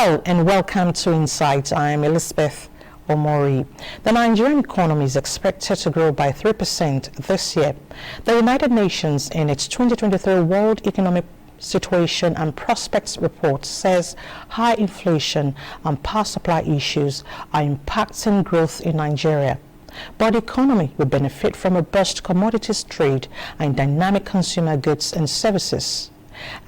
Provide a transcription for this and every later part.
Hello and welcome to Insight. I am Elizabeth Omori. The Nigerian economy is expected to grow by 3% this year. The United Nations, in its 2023 World Economic Situation and Prospects report, says high inflation and power supply issues are impacting growth in Nigeria. But the economy will benefit from a robust commodities trade and dynamic consumer goods and services.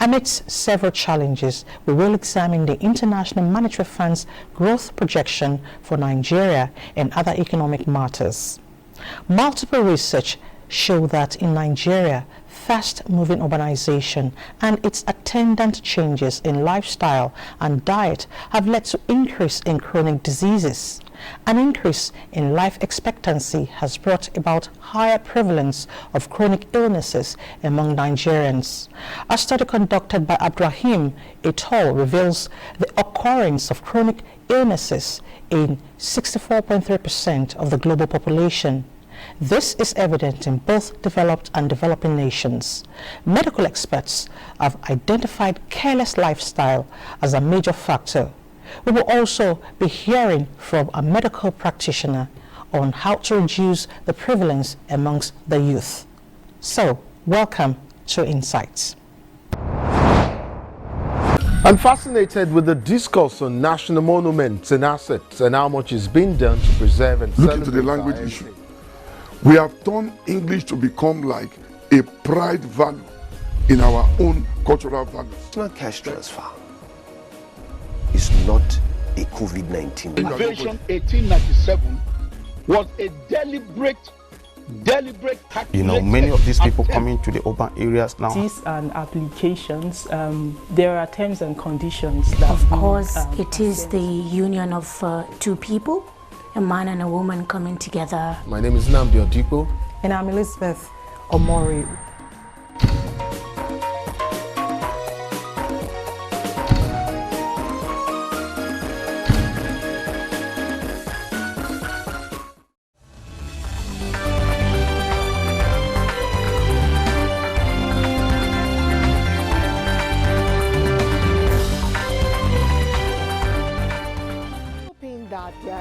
Amidst several challenges, we will examine the International Monetary Fund's growth projection for Nigeria and other economic matters. Multiple research show that in Nigeria, fast-moving urbanization and its attendant changes in lifestyle and diet have led to increase in chronic diseases. An increase in life expectancy has brought about higher prevalence of chronic illnesses among Nigerians. A study conducted by Abdurrahim et al. Reveals the occurrence of chronic illnesses in 64.3% of the global population. This is evident in both developed and developing nations. Medical experts have identified careless lifestyle as a major factor. We will also be hearing from a medical practitioner on how to reduce the prevalence amongst the youth. So, welcome to Insights. I'm fascinated with the discourse on national monuments and assets and how much is being done to preserve and look into the language issue. We have turned English to become like a pride value in our own cultural values. It's not cash transfer. It's not a COVID-19. Invasion 1897 was a deliberate calculation. You know, many of these people coming to the urban areas now. And applications, there are terms and conditions that of course it is the union of two people, a man and a woman coming together. My name is Nnamdi Odipo. And I'm Elizabeth Omori.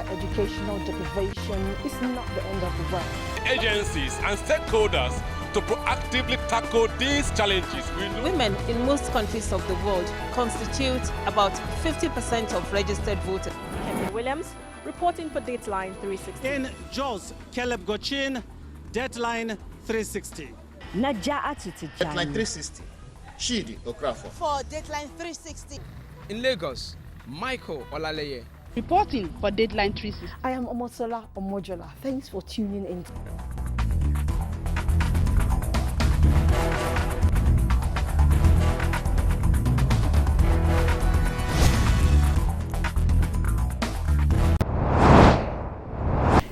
Educational deprivation is not the end of the world. Agencies and stakeholders to proactively tackle these challenges. Women in most countries of the world constitute about 50% of registered voters. Kevin Williams reporting for Dateline 360. In Jos, Caleb Gochin, Dateline 360. Dateline 360. Shidi Okrafo. For Dateline 360. In Lagos, Michael Olaleye. Reporting for Dateline 360. I am Omosola Omojola. Thanks for tuning in.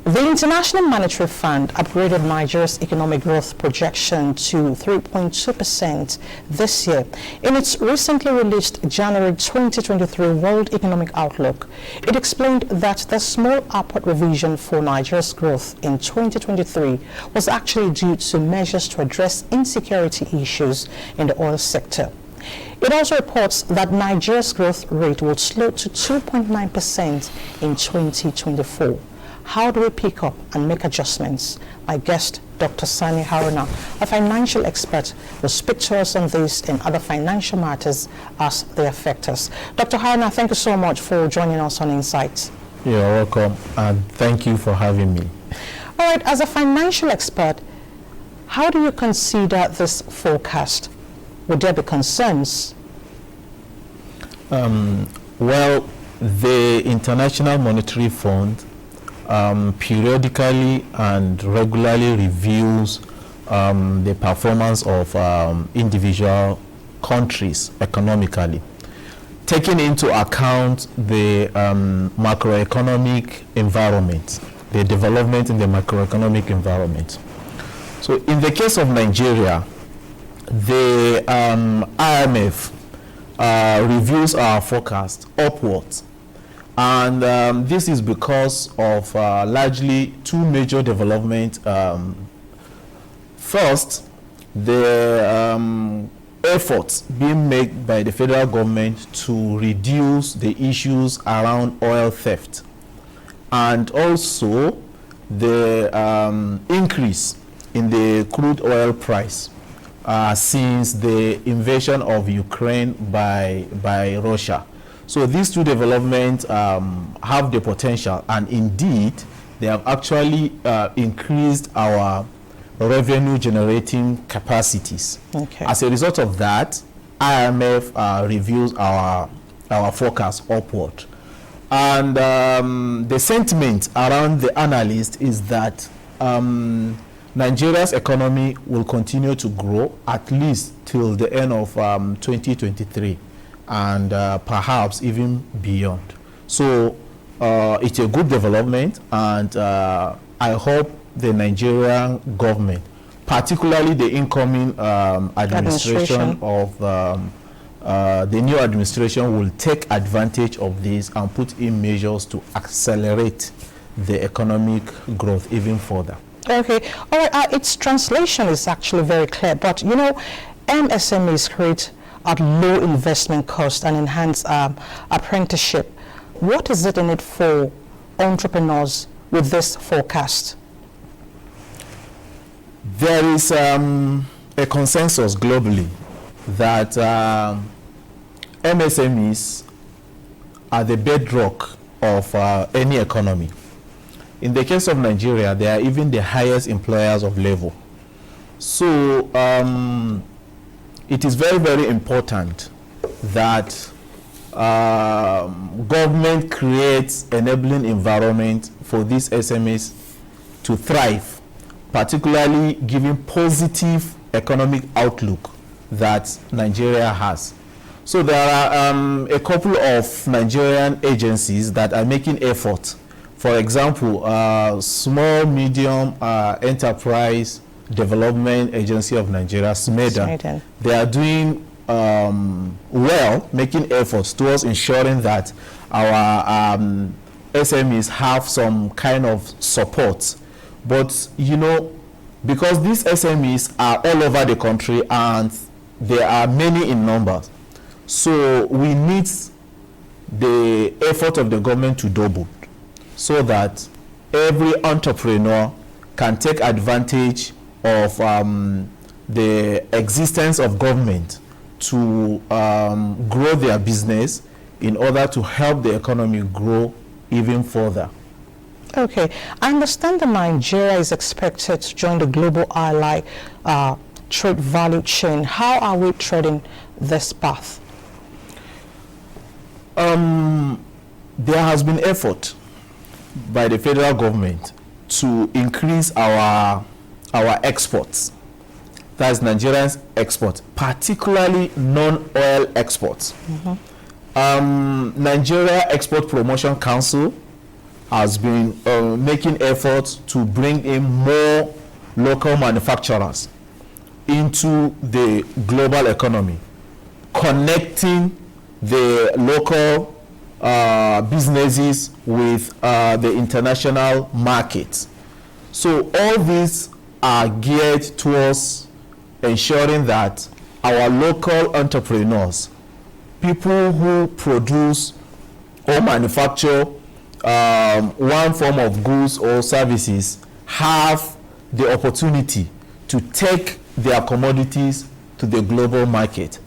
The International Monetary Fund upgraded Nigeria's economic growth projection to 3.2% this year. In its recently released January 2023 World Economic Outlook, it explained that the small upward revision for Nigeria's growth in 2023 was actually due to measures to address insecurity issues in the oil sector. It also reports that Nigeria's growth rate will slow to 2.9% in 2024. How do we pick up and make adjustments? My guest, Dr. Sani Haruna, a financial expert, will speak to us on this and other financial matters as they affect us. Dr. Haruna, thank you so much for joining us on Insights. You're welcome, and thank you for having me. All right, as a financial expert, how do you consider this forecast? Would there be concerns? Well, the International Monetary Fund periodically and regularly reviews the performance of individual countries economically, taking into account the macroeconomic environment, the development in the macroeconomic environment. So in the case of Nigeria, the IMF reviews our forecast upwards. And this is because of largely two major developments. First, the efforts being made by the federal government to reduce the issues around oil theft, and also the increase in the crude oil price since the invasion of Ukraine by Russia. So these two developments have the potential, and indeed they have actually increased our revenue generating capacities. Okay. As a result of that, IMF reviews our forecast upward. And the sentiment around the analysts is that Nigeria's economy will continue to grow at least till the end of 2023 and perhaps even beyond. So it's a good development, and I hope the Nigerian government, particularly the incoming administration of the new administration, will take advantage of this and put in measures to accelerate the economic growth even further. Okay, all right, its translation is actually very clear, but you know, MSMEs create at low investment cost and enhance apprenticeship. What is it in it for entrepreneurs with this forecast? There is a consensus globally that MSMEs are the bedrock of any economy. In the case of Nigeria, they are even the highest employers of labor. So it is very, very important that government creates enabling environment for these SMEs to thrive, particularly giving positive economic outlook that Nigeria has. So there are a couple of Nigerian agencies that are making efforts. For example, Small Medium Enterprise Development Agency of Nigeria, SMEDA. They are doing well, making efforts towards ensuring that our SMEs have some kind of support. But you know, because these SMEs are all over the country and there are many in numbers, so we need the effort of the government to double, so that every entrepreneur can take advantage of the existence of government to grow their business in order to help the economy grow even further. Okay, I understand that Nigeria is expected to join the global ally trade value chain. How are we treading this path? There has been effort by the federal government to increase our exports. That's Nigeria's exports, particularly non-oil exports. Nigeria Export Promotion Council has been making efforts to bring in more local manufacturers into the global economy, connecting the local businesses with the international markets. So all these are geared towards ensuring that our local entrepreneurs, people who produce or manufacture one form of goods or services, have the opportunity to take their commodities to the global market.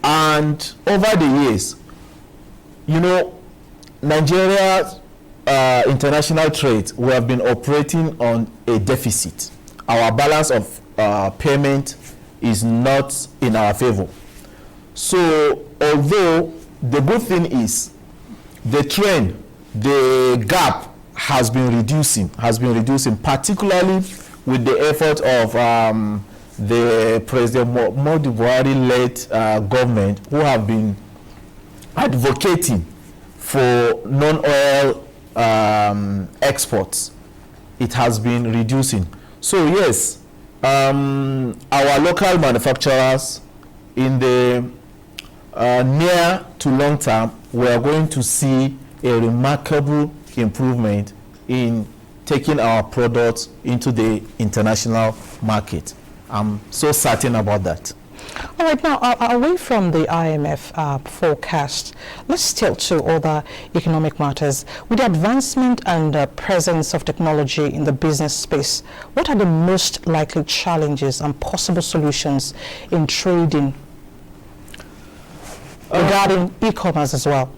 And over the years, you know, Nigeria's international trade, we have been operating on a deficit. Our balance of payment is not in our favor. So although the good thing is the trend, the gap has been reducing, particularly with the effort of the President Muhammadu Buhari-led government, who have been advocating for non-oil exports. It has been reducing. So yes, our local manufacturers, in the near to long term, we are going to see a remarkable improvement in taking our products into the international market. I'm so certain about that. All right, now away from the IMF forecast, let's tilt to other economic matters. With the advancement and presence of technology in the business space, what are the most likely challenges and possible solutions in trading regarding e-commerce as well?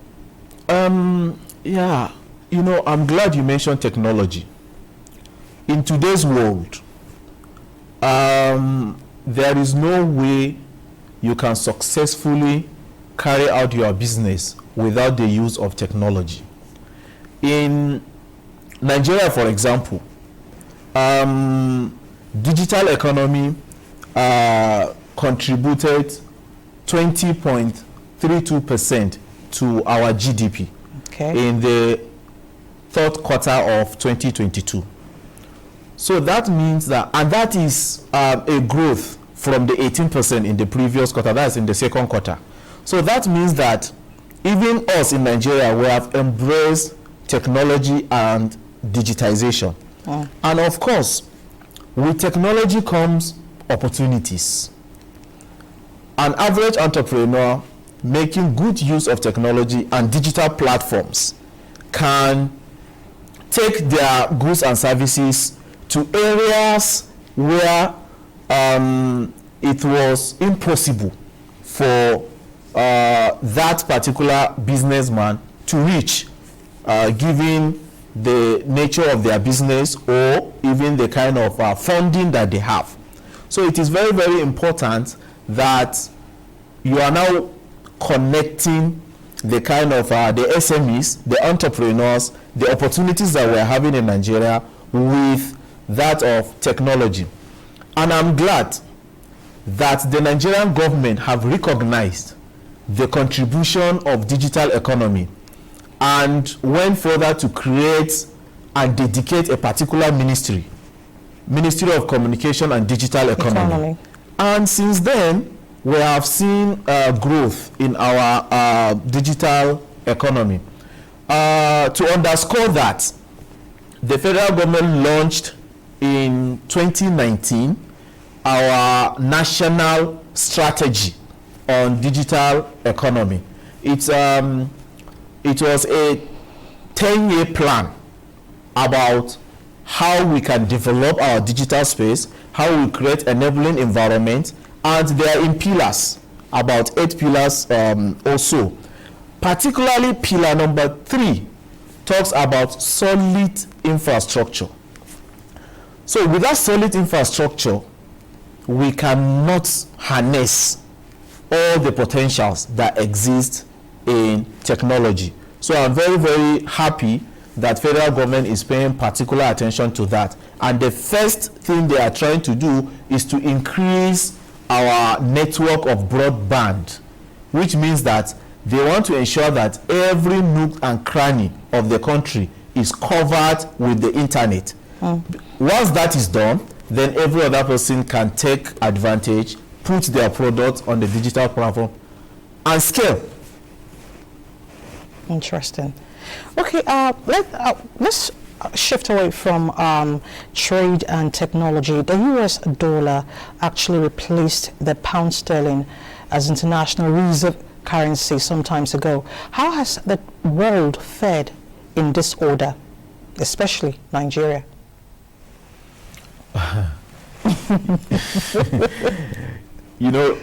Yeah, you know, I'm glad you mentioned technology. In today's world, there is no way you can successfully carry out your business without the use of technology. In Nigeria, for example, digital economy contributed 20.32% to our GDP in the third quarter of 2022. So that means that, and that is a growth from the 18% in the previous quarter, that's in the second quarter. So that means that even us in Nigeria, we have embraced technology and digitization. And of course, with technology comes opportunities. An average entrepreneur making good use of technology and digital platforms can take their goods and services to areas where it was impossible for that particular businessman to reach, given the nature of their business or even the kind of funding that they have. So it is very, very important that you are now connecting the kind of the SMEs, the entrepreneurs, the opportunities that we're having in Nigeria with that of technology. And I'm glad that the Nigerian government have recognized the contribution of digital economy and went further to create and dedicate a particular Ministry of Communication and Digital Economy. And since then, we have seen growth in our digital economy. To underscore that, the federal government launched in 2019 our national strategy on digital economy. It was a 10-year plan about how we can develop our digital space, how we create enabling environment, and they are in pillars, about 8 pillars or so. Particularly pillar number 3 talks about solid infrastructure. So without solid infrastructure, we cannot harness all the potentials that exist in technology. So I'm very, very happy that federal government is paying particular attention to that. And the first thing they are trying to do is to increase our network of broadband, which means that they want to ensure that every nook and cranny of the country is covered with the internet. Once that is done, then every other person can take advantage, put their products on the digital platform, and scale. Interesting. Okay, let's shift away from trade and technology. The US dollar actually replaced the pound sterling as international reserve currency some time ago. How has the world fared in this order, especially Nigeria? You know,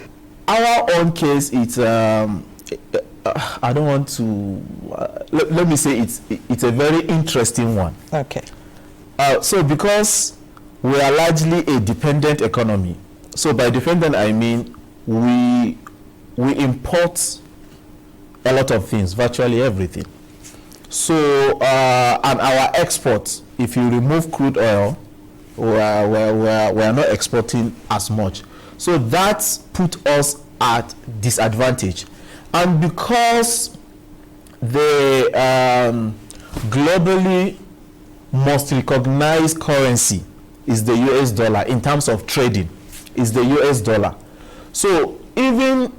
our own case, it's I don't want to let me say it's a very interesting one. Okay. So because we are largely a dependent economy, so by dependent I mean we import a lot of things, virtually everything. So and our exports, if you remove crude oil, we are not exporting as much. So that's put us at disadvantage. And because the globally most recognized currency is the US dollar in terms of trading, is the US dollar. So even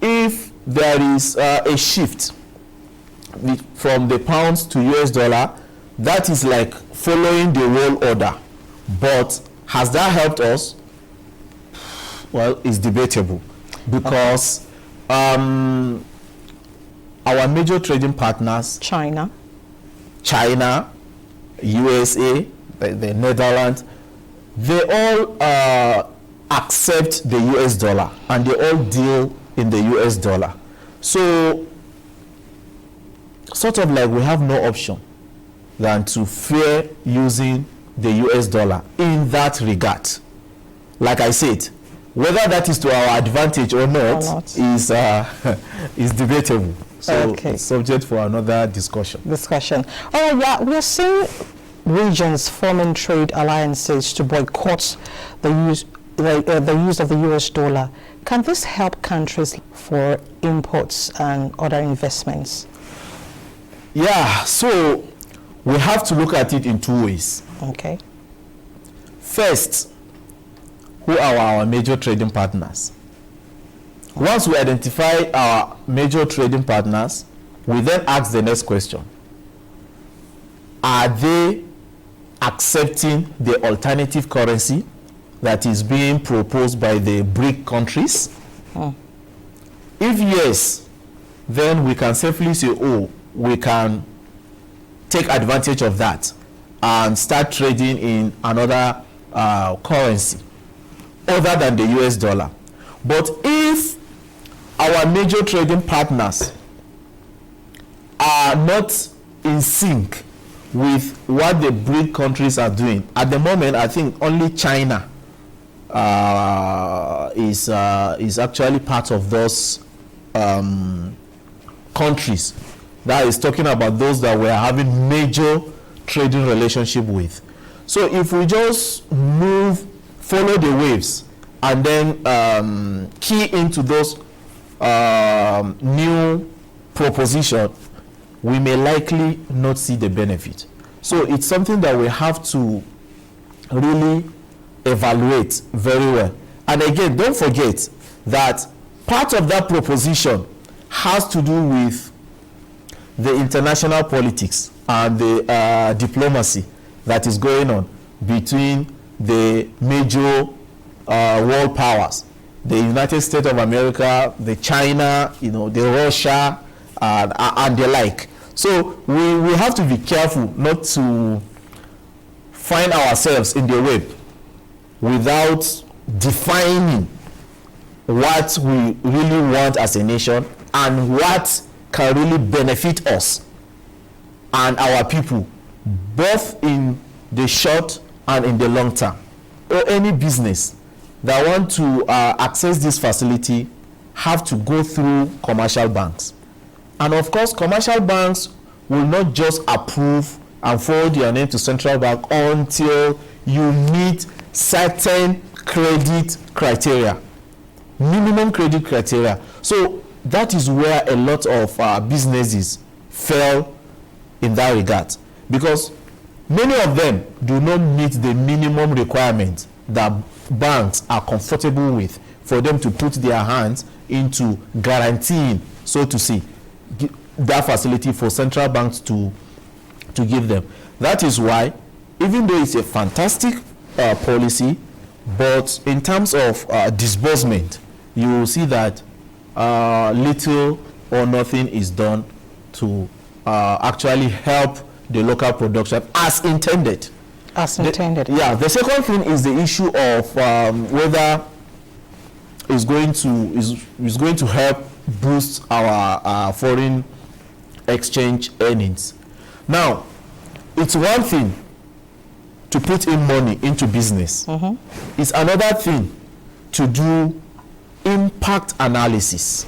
if there is a shift from the pounds to US dollar, that is like following the world order. But has that helped us? Well, it's debatable because our major trading partners, China, USA, the Netherlands, they all accept the US dollar and they all deal in the US dollar. So, sort of like we have no option than to fear using the US dollar in that regard. Like I said, whether that is to our advantage or not is is debatable. So it's subject for another discussion. Oh yeah, we are seeing regions forming trade alliances to boycott the use of the US dollar. Can this help countries for imports and other investments? Yeah, so we have to look at it in two ways. Okay. First, who are our major trading partners? Once we identify our major trading partners, we then ask the next question. Are they accepting the alternative currency that is being proposed by the BRIC countries? If yes, then we can safely say, oh, we can take advantage of that and start trading in another currency other than the US dollar. But if our major trading partners are not in sync with what the BRIC countries are doing, at the moment I think only China is actually part of those countries that is talking about those that we're having major trading relationship with. So if we just follow the waves and then key into those new proposition, we may likely not see the benefit. So it's something that we have to really evaluate very well. And again, don't forget that part of that proposition has to do with the international politics and the diplomacy that is going on between the major world powers, the United States of America, the China, the Russia, and the like. So we have to be careful not to find ourselves in the web without defining what we really want as a nation and what can really benefit us and our people, both in the short and in the long term. Or any business that want to access this facility have to go through commercial banks. And of course, commercial banks will not just approve and forward your name to central bank until you meet certain credit criteria, minimum credit criteria. So that is where a lot of businesses fail in that regard, because many of them do not meet the minimum requirements that banks are comfortable with for them to put their hands into guaranteeing, so to say, that facility for central banks to give them. That is why, even though it's a fantastic policy, but in terms of disbursement, you will see that little or nothing is done to actually help the local production as intended. As intended. The second thing is the issue of whether it's going to help boost our foreign exchange earnings. Now, it's one thing to put in money into business. It's another thing to do impact analysis.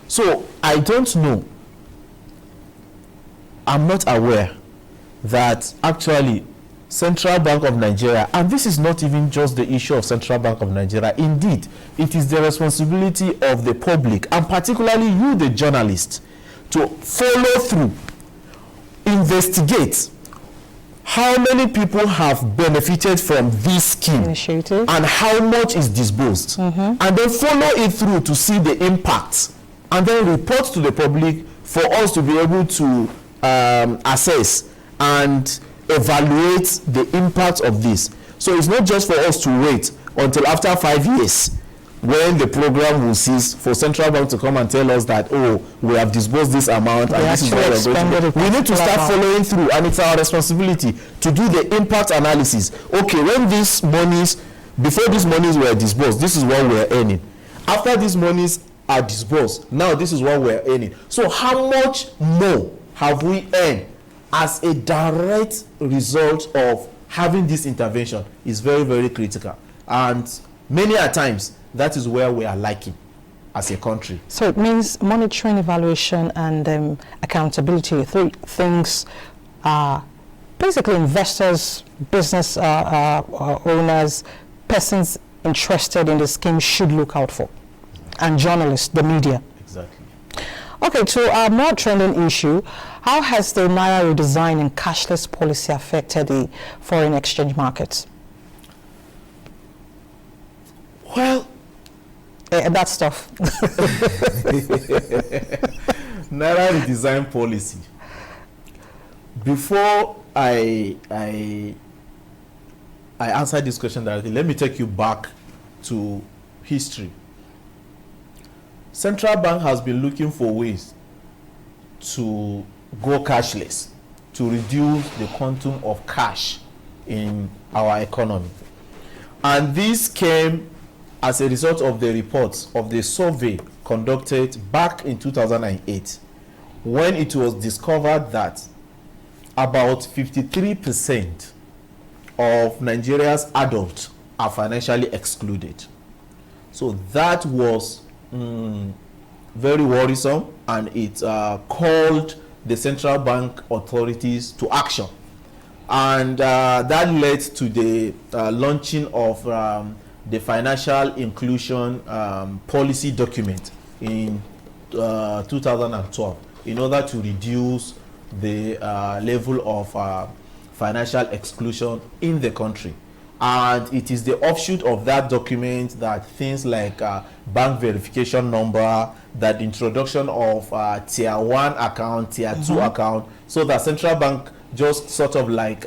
So I don't know, I'm not aware that actually Central Bank of Nigeria, and this is not even just the issue of Central Bank of Nigeria, indeed it is the responsibility of the public, and particularly you, the journalist, to follow through, investigate how many people have benefited from this scheme and how much is disbursed, and then follow it through to see the impact, and then report to the public for us to be able to assess and evaluate the impact of this. So it's not just for us to wait, until after 5 years, when the program will cease, for central bank to come and tell us that, oh, we have disbursed this amount and this is what we're going to do. We need to start following through, and it's our responsibility to do the impact analysis. Okay, when these monies, before these monies were disbursed, this is what we're earning. After these monies are disbursed, now this is what we're earning. So how much more have we earned as a direct result of having this intervention is very, very critical. And many a times, that is where we are lacking as a country. So it means monitoring, evaluation, and accountability. Three things basically investors, business owners, persons interested in the scheme should look out for. And journalists, the media. Exactly. Okay, to a more trending issue, how has the Naira redesign and cashless policy affected the foreign exchange markets? Well, that stuff. Naira redesign policy. Before I answer this question directly, let me take you back to history. Central Bank has been looking for ways to go cashless, to reduce the quantum of cash in our economy. And this came as a result of the reports of the survey conducted back in 2008, when it was discovered that about 53% of Nigeria's adults are financially excluded. So that was very worrisome, and it called the central bank authorities to action. And that led to the launching of the financial inclusion policy document in 2012 in order to reduce the level of financial exclusion in the country. And it is the offshoot of that document that things like bank verification number, that introduction of tier 1 account, tier 2 account, so that central bank just sort of like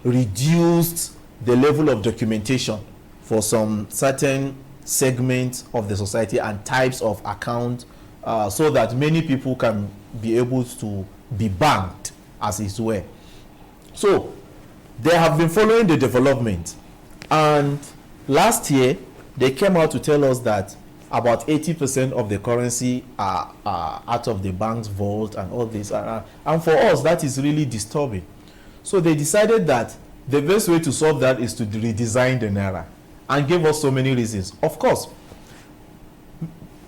reduced the level of documentation for some certain segments of the society and types of account, so that many people can be able to be banked, as it were. So they have been following the development, and last year they came out to tell us that about 80% of the currency are out of the bank's vault and all this, and for us that is really disturbing. So they decided that the best way to solve that is to redesign the Naira, and gave us so many reasons. Of course,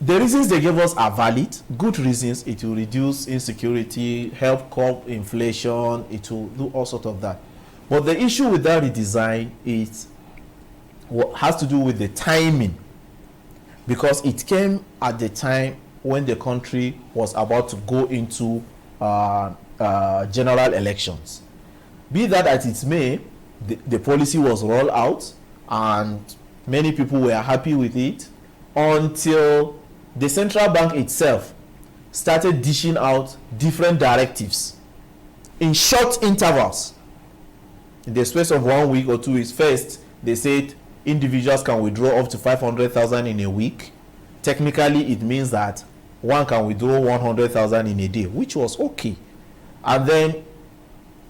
the reasons they gave us are valid, good reasons. It will reduce insecurity, help curb inflation, it will do all sorts of that. But the issue with that redesign is what has to do with the timing, because it came at the time when the country was about to go into general elections. Be that as it may, the policy was rolled out and many people were happy with it until the central bank itself started dishing out different directives in short intervals. In the space of 1 week or 2 weeks, first they said individuals can withdraw up to 500,000 in a week. Technically, it means that one can withdraw 100,000 in a day, which was okay. And then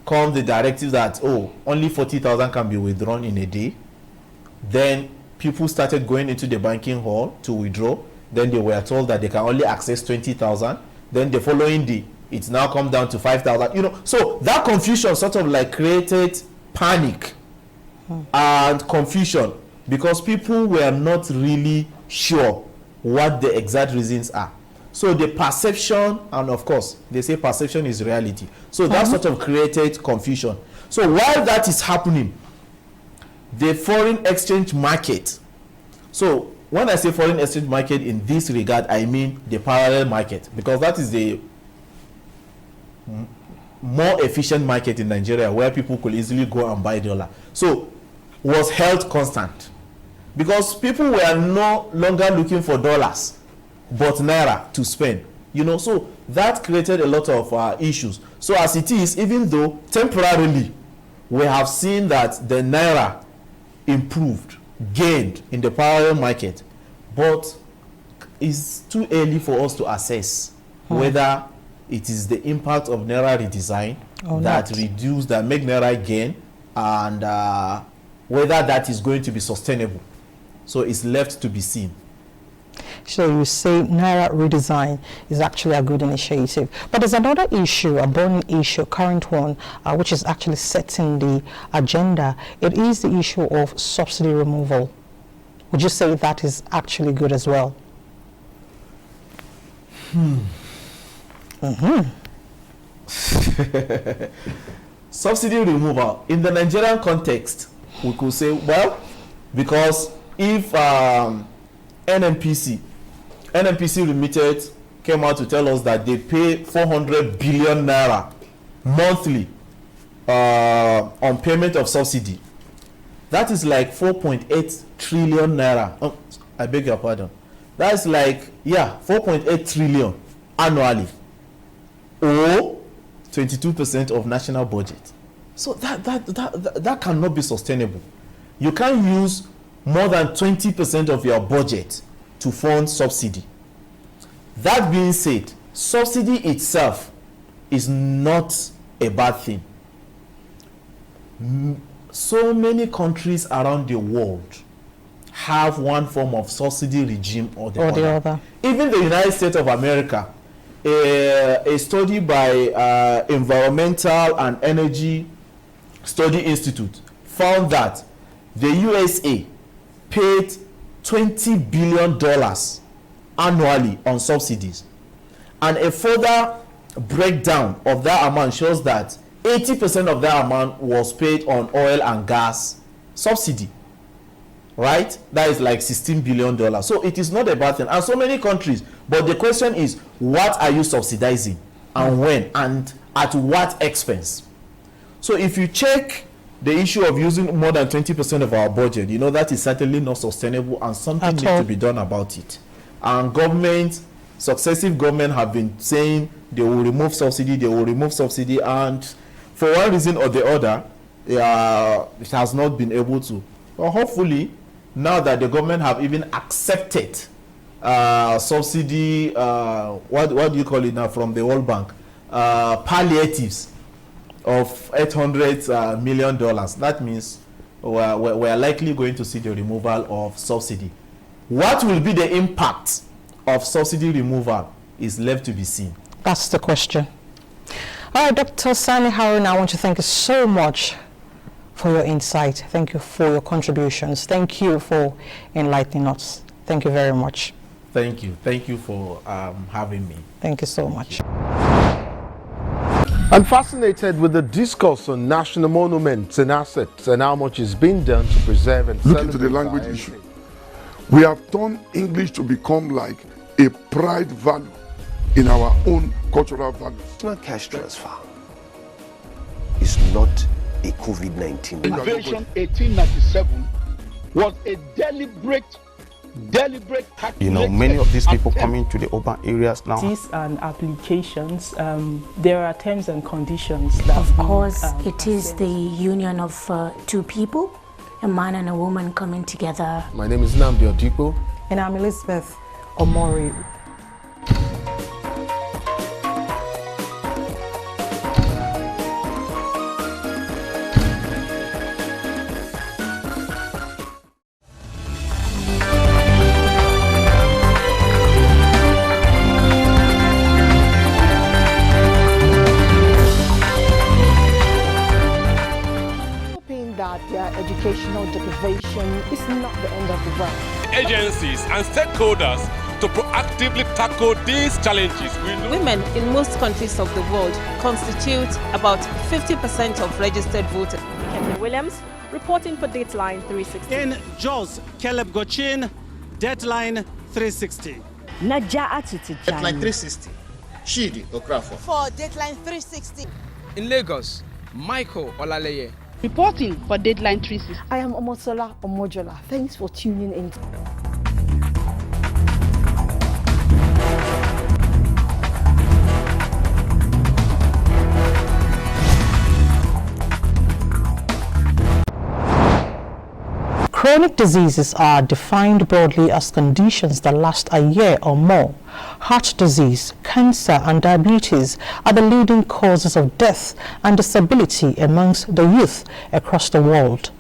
come the directive that, oh, only 40,000 can be withdrawn in a day. Then people started going into the banking hall to withdraw. Then they were told that they can only access 20,000. Then the following day, it's now come down to 5,000. You know, so that confusion sort of like created panic and confusion, because people were not really sure what the exact reasons are. So the perception, and of course, they say perception is reality. So that sort of created confusion. So while that is happening, the foreign exchange market, so when I say foreign exchange market in this regard, I mean the parallel market, because that is the more efficient market in Nigeria where people could easily go and buy dollar. So was held constant, because people were no longer looking for dollars but naira to spend, you know. So that created a lot of issues. So as it is, even though temporarily we have seen that the naira improved, gained in the parallel market, but it's too early for us to assess whether it is the impact of Naira redesign that make Naira gain, and whether that is going to be sustainable. So it's left to be seen. So you say Naira redesign is actually a good initiative. But there's another issue, a burning issue, current one, which is actually setting the agenda. It is the issue of subsidy removal. Would you say that is actually good as well? Subsidy removal. In the Nigerian context, we could say, well, because if NNPC Limited came out to tell us that they pay 400 billion naira monthly on payment of subsidy. That is like 4.8 trillion naira. Oh, I beg your pardon. That's like, 4.8 trillion annually, or 22% of national budget. So that cannot be sustainable. You can't use more than 20% of your budget to fund subsidy. That being said, subsidy itself is not a bad thing. So many countries around the world have one form of subsidy regime or the other. Even the United States of America, a study by Environmental and Energy Study Institute found that the USA paid $20 billion annually on subsidies, and a further breakdown of that amount shows that 80% of that amount was paid on oil and gas subsidy, right? That is like $16 billion. So it is not a bad thing, and so many countries, but the question is, what are you subsidizing, and when, and at what expense? So if you check the issue of using more than 20% of our budget, you know that is certainly not sustainable, and something needs to be done about it. And successive government have been saying they will remove subsidy, and for one reason or the other, it has not been able to. But hopefully, now that the government have even accepted subsidy, what do you call it now, from the World Bank, palliatives of $800 million, that means we're likely going to see the removal of subsidy. What will be the impact of subsidy removal is left to be seen. That's the question. All right, Dr. Sani Haruna, I want to thank you so much for your insight. Thank you for your contributions. Thank you for enlightening us. Thank you very much. Thank you. Thank you for having me. Thank you so much. I'm fascinated with the discourse on national monuments and assets and how much is being done to preserve and look into the language issue. We have turned English to become like a pride value in our own cultural values. Not cash transfer. It's not a COVID-19. Invasion 1897 was a deliberate You know, many of these people coming to the urban areas now. These and applications, there are terms and conditions that of course it is the union of two people, a man and a woman coming together. My name is Nnamdi Odipo. And I'm Elizabeth Omori. Educational deprivation is not the end of the world. Agencies and stakeholders to proactively tackle these challenges. Women in most countries of the world constitute about 50% of registered voters. Kevin Williams reporting for Dateline 360. In Jos, Caleb Gochin, Deadline 360. Deadline 360. Shidi Okrafo. For Dateline 360. In Lagos, Michael Olaleye. Reporting for Deadline 360. I am Omosola Omojola. Thanks for tuning in. Chronic diseases are defined broadly as conditions that last a year or more. Heart disease, cancer and diabetes are the leading causes of death and disability amongst the youth across the world.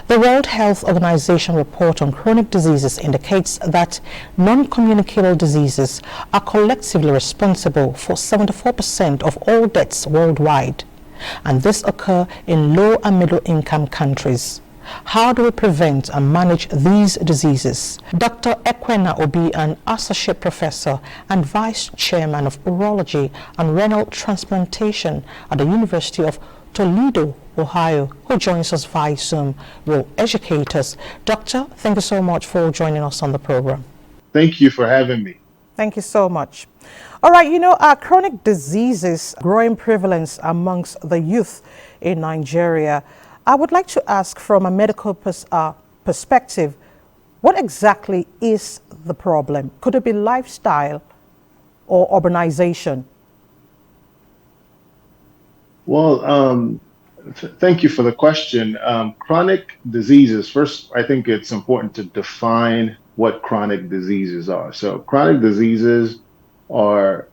The World Health Organization report on chronic diseases indicates that non-communicable diseases are collectively responsible for 74% of all deaths worldwide, and this occurs in low and middle income countries. How do we prevent and manage these diseases? Dr. Ekwena Obi, an associate professor and vice chairman of urology and renal transplantation at the University of Toledo, Ohio, who joins us via Zoom, will educate us. Doctor, thank you so much for joining us on the program. Thank you for having me. Thank you so much. All right, chronic diseases, growing prevalence amongst the youth in Nigeria. I would like to ask from a medical perspective, what exactly is the problem? Could it be lifestyle or urbanization? Well, thank you for the question. Chronic diseases, first, I think it's important to define what chronic diseases are. So chronic diseases are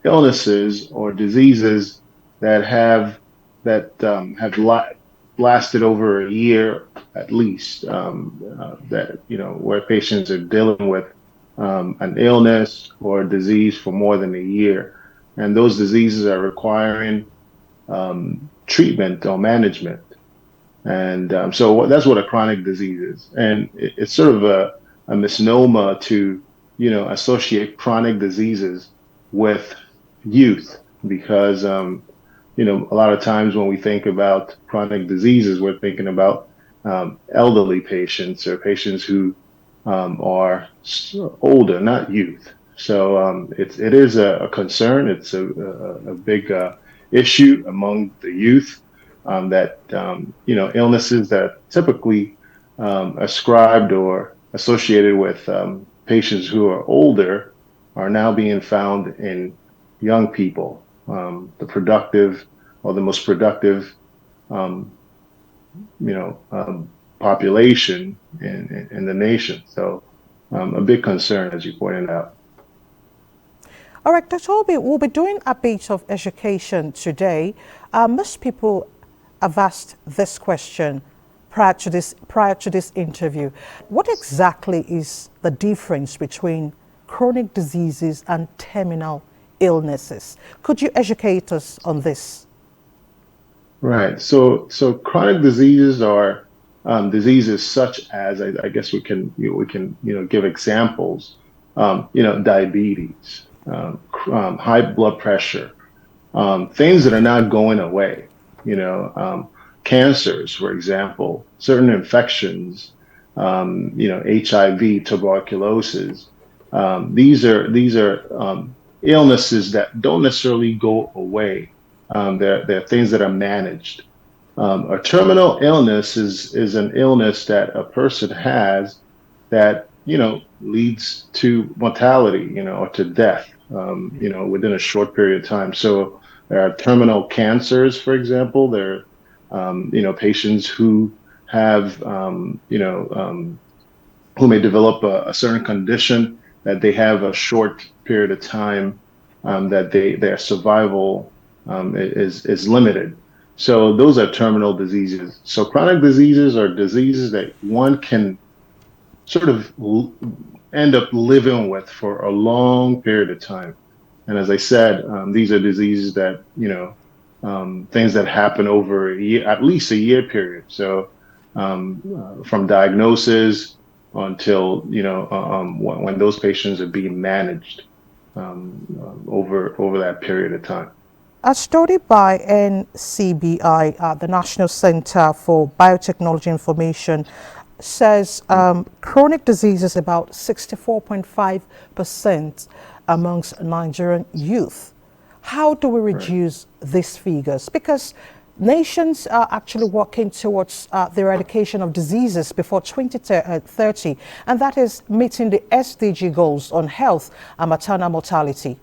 illnesses or diseases that have lasted over a year at least, that, where patients are dealing with an illness or a disease for more than a year. And those diseases are requiring treatment or management. And so that's what a chronic disease is. And it's sort of a misnomer to, associate chronic diseases with youth, because a lot of times when we think about chronic diseases, we're thinking about elderly patients or patients who are older, not youth. So it is a concern. It's a big issue among the youth, that illnesses that typically ascribed or associated with patients who are older are now being found in young people. The productive or the most productive, population in the nation. So a big concern, as you pointed out. All right, Dr. Obi, we'll be doing a bit of education today. Most people have asked this question prior to this interview. What exactly is the difference between chronic diseases and terminal illnesses? Could you educate us on this? Right. So chronic diseases are diseases such as, I guess we can give examples. Diabetes, high blood pressure, things that are not going away. Cancers, for example, certain infections, HIV, tuberculosis. These are illnesses that don't necessarily go away. They're things that are managed. A terminal illness is an illness that a person has that leads to mortality, or to death, within a short period of time. So there are terminal cancers, for example. There are patients who have who may develop a certain condition that they have a short period of time that their survival is limited. So those are terminal diseases. So chronic diseases are diseases that one can sort of end up living with for a long period of time. And as I said, these are diseases that, things that happen over a year, at least a year period. So from diagnosis until, when those patients are being managed over that period of time. A study by NCBI, the National Center for Biotechnology Information, says chronic diseases about 64.5% amongst Nigerian youth. How do we reduce these figures? Because nations are actually working towards the eradication of diseases before 2030, and that is meeting the SDG goals on health and maternal mortality.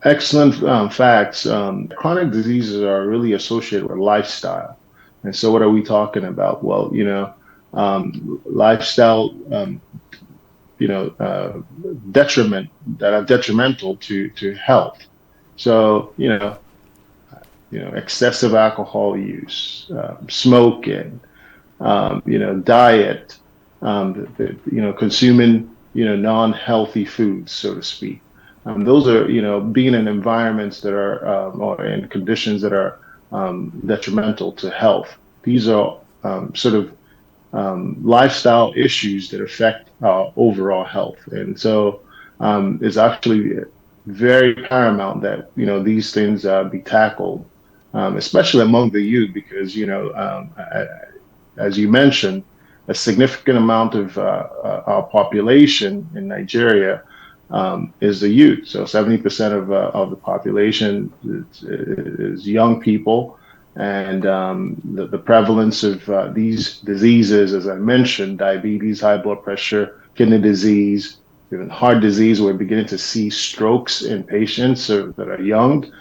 Excellent facts. Chronic diseases are really associated with lifestyle. And so what are we talking about? Well, lifestyle, detriment that are detrimental to health. So, excessive alcohol use, smoking, diet, consuming, non-healthy foods, so to speak. Those are, being in environments that are, or in conditions that are detrimental to health. These are sort of lifestyle issues that affect our overall health. And so it's actually very paramount that, these things be tackled, especially among the youth, because, as you mentioned, a significant amount of our population in Nigeria is the youth. So 70% of the population is young people. And the prevalence of these diseases, as I mentioned, diabetes, high blood pressure, kidney disease, even heart disease, we're beginning to see strokes in patients that are young.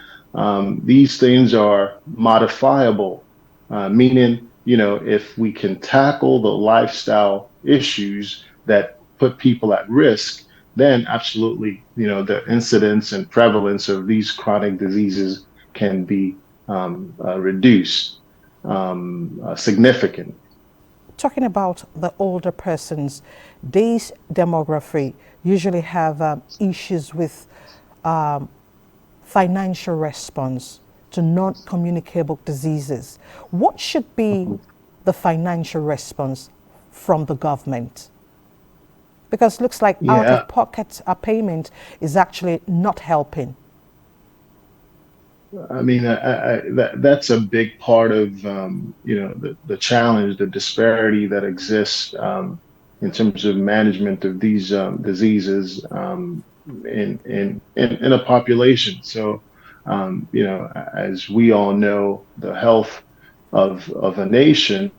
These things are modifiable, meaning, if we can tackle the lifestyle issues that put people at risk, then absolutely, the incidence and prevalence of these chronic diseases can be reduced significantly. Talking about the older persons, these demography usually have issues with financial response to non-communicable diseases. What should be the financial response from the government? Because it looks like out-of-pocket payment is actually not helping. I mean, that's a big part of the challenge, the disparity that exists in terms of management of these diseases in a population. So, as we all know, the health of a nation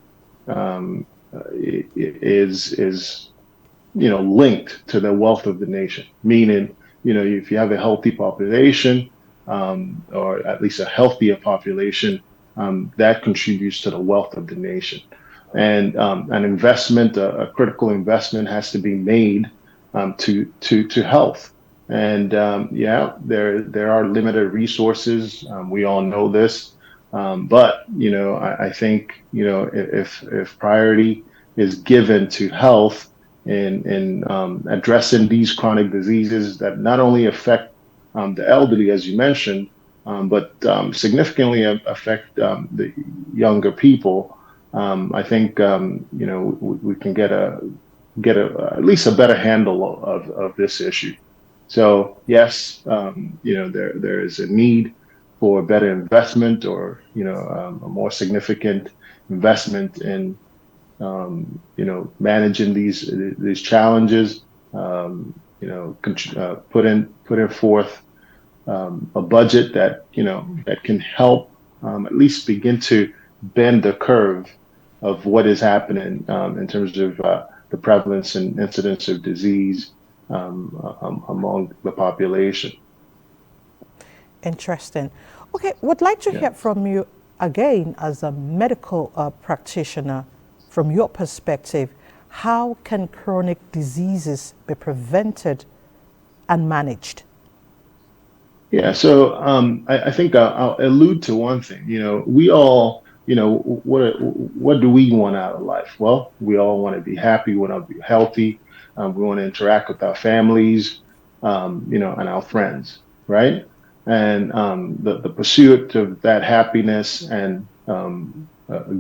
is linked to the wealth of the nation. Meaning, if you have a healthy population, or at least a healthier population, that contributes to the wealth of the nation. And an investment, a critical investment, has to be made to health. And there are limited resources. We all know this, but I think if priority is given to health in addressing these chronic diseases that not only affect the elderly, as you mentioned, but significantly affect the younger people. I think we can get at least a better handle of this issue. So yes, there is a need for better investment, or a more significant investment in managing these challenges. Putting forth a budget that can help at least begin to bend the curve of what is happening in terms of the prevalence and incidence of disease among the population. Interesting. Okay, would like to hear from you again as a medical practitioner. From your perspective, how can chronic diseases be prevented and managed? Yeah, so I think I'll allude to one thing. We all, what do we want out of life? Well, we all want to be happy, we want to be healthy, we want to interact with our families, and our friends, right? And the pursuit of that happiness and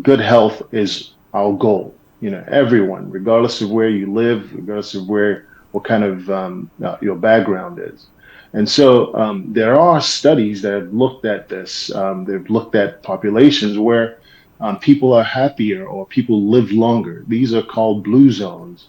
good health is our goal. Everyone, regardless of where you live, regardless of what kind of your background is. And so there are studies that have looked at this. They've looked at populations where people are happier or people live longer. These are called blue zones.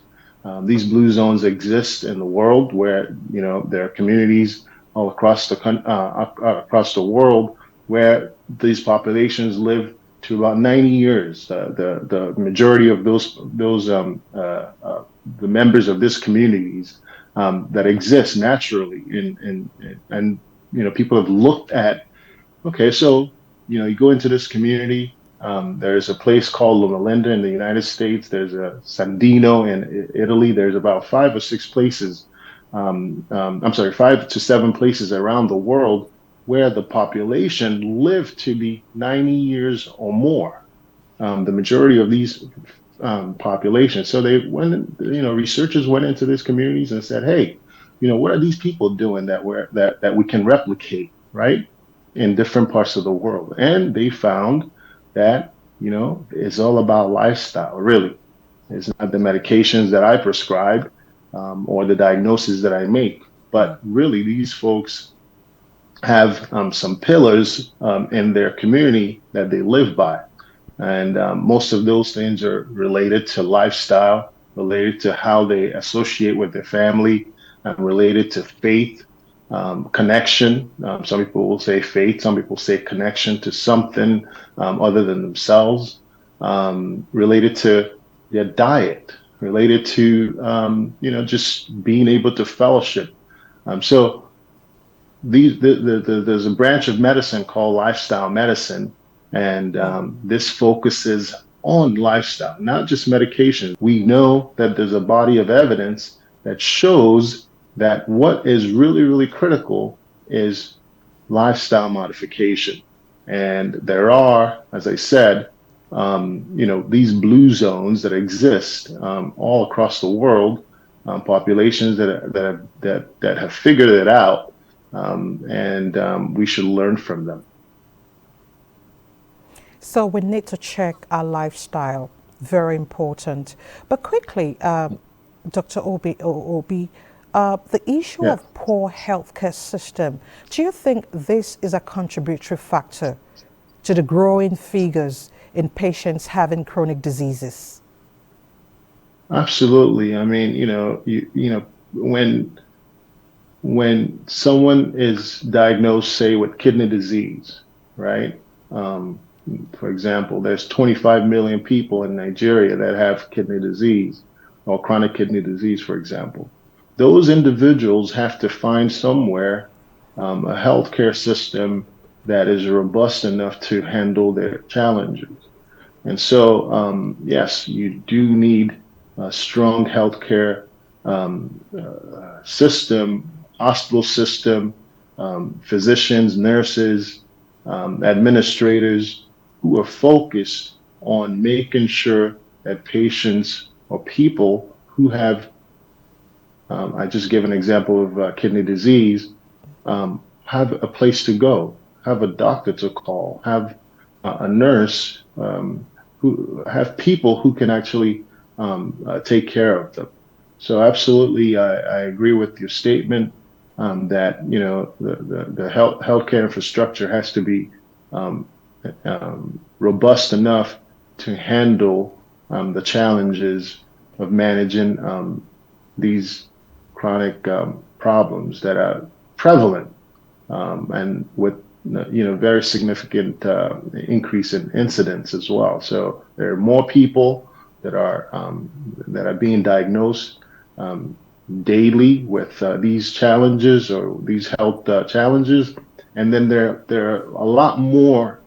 These blue zones exist in the world where there are communities all across the world where these populations live to about 90 years. The majority of the members of these communities that exist naturally, and people have looked at, okay, so you go into this community, There's a place called Loma Linda in the United States. There's a Sandino in Italy. There's about 5 or 6 places. I'm sorry, 5 to 7 places around the world where the population lived to be 90 years or more. The majority of these populations. So they went, researchers went into these communities and said, hey, what are these people doing that we can replicate, right, in different parts of the world? And they found that, it's all about lifestyle, really. It's not the medications that I prescribe or the diagnosis that I make, but really these folks have some pillars in their community that they live by. And most of those things are related to lifestyle, related to how they associate with their family, related to faith, connection. Some people will say faith, some people say connection to something other than themselves, related to their diet, related to, just being able to fellowship. So there's a branch of medicine called lifestyle medicine, and this focuses on lifestyle, not just medication. We know that there's a body of evidence that shows that what is really, really critical is lifestyle modification. And there are, as I said, these blue zones that exist all across the world, populations that have figured it out. We should learn from them. So we need to check our lifestyle, very important. But quickly, Dr. Obi, the issue of poor healthcare system, do you think this is a contributory factor to the growing figures in patients having chronic diseases? Absolutely. I mean, when someone is diagnosed, say, with kidney disease, right? For example, there's 25 million people in Nigeria that have kidney disease or chronic kidney disease, for example. Those individuals have to find somewhere a healthcare system that is robust enough to handle their challenges. And so, yes, you do need a strong healthcare system, hospital system, physicians, nurses, administrators who are focused on making sure that patients or people who have, I just give an example of kidney disease, have a place to go, have a doctor to call, have a nurse, who have people who can actually take care of them. So absolutely, I agree with your statement that the healthcare infrastructure has to be robust enough to handle the challenges of managing these chronic problems that are prevalent and with very significant increase in incidence as well. So there are more people that are being diagnosed daily with these challenges or these health challenges, and then there are a lot more.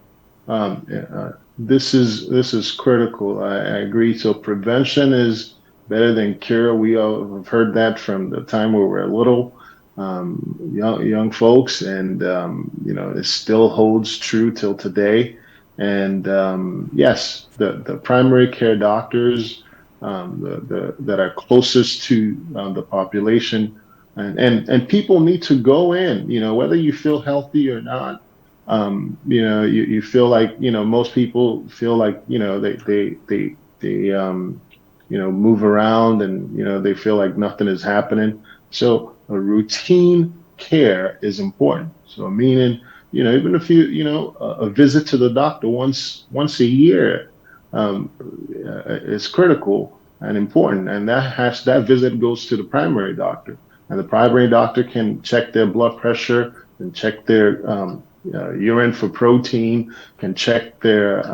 This is critical. I agree. So prevention is better than cure. We all have heard that from the time we were little, young folks, and it still holds true till today. And yes, the primary care doctors that are closest to the population, and people need to go in. Whether you feel healthy or not, you feel like most people feel like they move around and they feel like nothing is happening. So a routine care is important. So meaning even if a visit to the doctor once a year is critical and important, and that visit goes to the primary doctor, and the primary doctor can check their blood pressure and check their urine for protein, can check their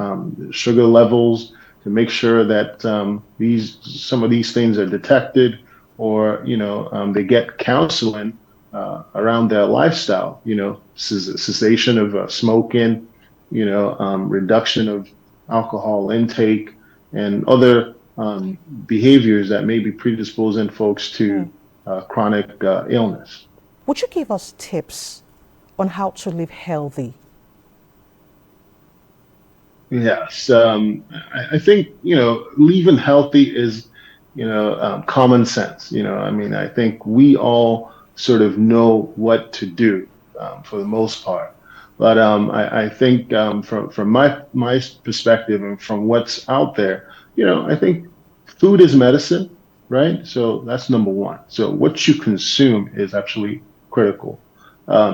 sugar levels to make sure that some of these things are detected, or they get counseling around their lifestyle, cessation of smoking, reduction of alcohol intake, and other behaviors that may be predisposing folks to chronic illness. Would you give us tips on how to live healthy? Yes, I think, living healthy is, common sense. I mean, I think we all sort of know what to do for the most part. But I think from my perspective and from what's out there, I think food is medicine, right? So that's number one. So what you consume is actually critical.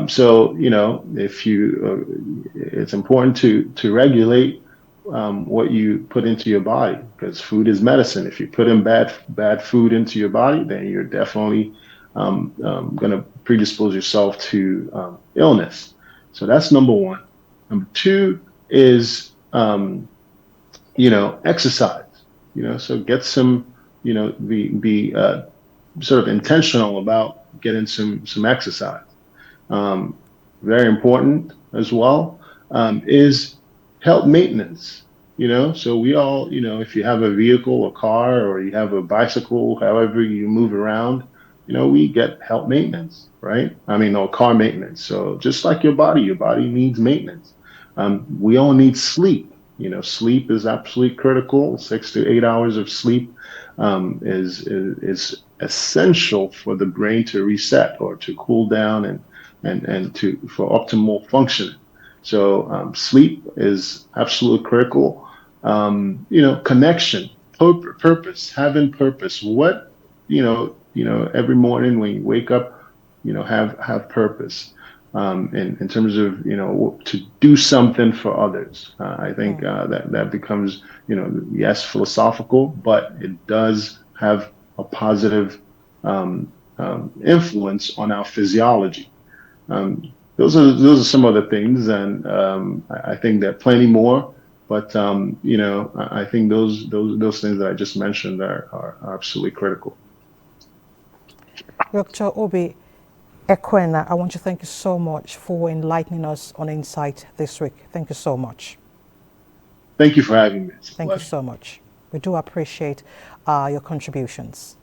So, if it's important to regulate what you put into your body, because food is medicine. If you put in bad food into your body, then you're definitely going to predispose yourself to illness. So that's number one. Number two is, exercise. So get some, be sort of intentional about getting some exercise. Very important as well is health maintenance. So we all, if you have a vehicle, a car, or you have a bicycle, however you move around, we get health maintenance, right? Or car maintenance. So just like your body needs maintenance. We all need sleep. Sleep is absolutely critical. 6 to 8 hours of sleep is essential for the brain to reset or to cool down and for optimal functioning. So sleep is absolutely critical. Connection, purpose, having purpose. What, every morning when you wake up, have purpose in terms of, to do something for others. I think that becomes, yes, philosophical, but it does have a positive influence on our physiology. Those are some of the things, and I think there are plenty more. But I think those things that I just mentioned are absolutely critical. Dr. Obi Ekwena, I want to thank you so much for enlightening us on Insight this week. Thank you so much. Thank you for having me. Thank you so much. We do appreciate your contributions.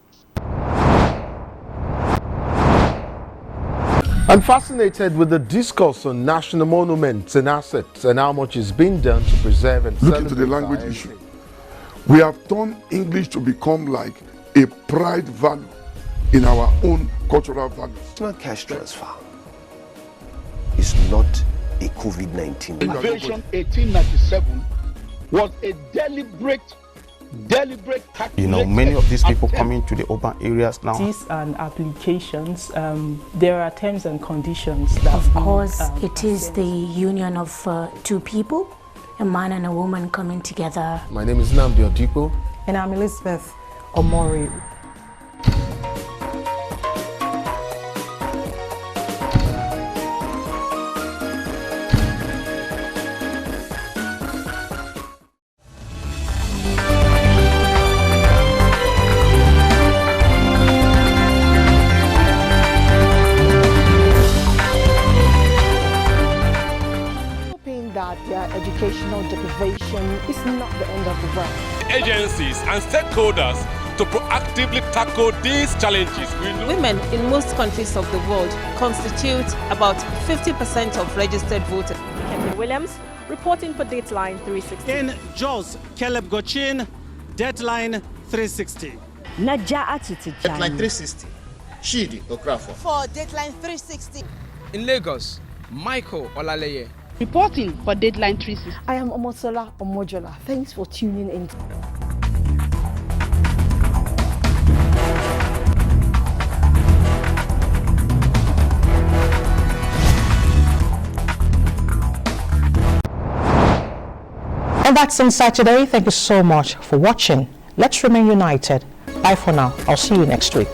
I'm fascinated with the discourse on national monuments and assets and how much is being done to preserve and look into the language issue. We have turned English to become like a pride value in our own cultural values. It's not cash transfer. It's not a COVID-19. Invasion 1897 was a deliberate many of these people coming to the urban areas now. These and applications, there are terms and conditions that of course it is the union of two people, a man and a woman coming together. My name is Nnamdi Odipo. And I'm Elizabeth Omori. Educational deprivation is not the end of the world. Agencies and stakeholders to proactively tackle these challenges. Women in most countries of the world constitute about 50% of registered voters. Kevin Williams reporting for Dateline 360. In Jos, Caleb Gochin, Deadline 360. Deadline 360. Shidi Okrafo. For Dateline 360. In Lagos, Michael Olaleye. Reporting for Dateline 360. I am Omosola Omojola. Thanks for tuning in. And that's Insight today. Thank you so much for watching. Let's remain united. Bye for now. I'll see you next week.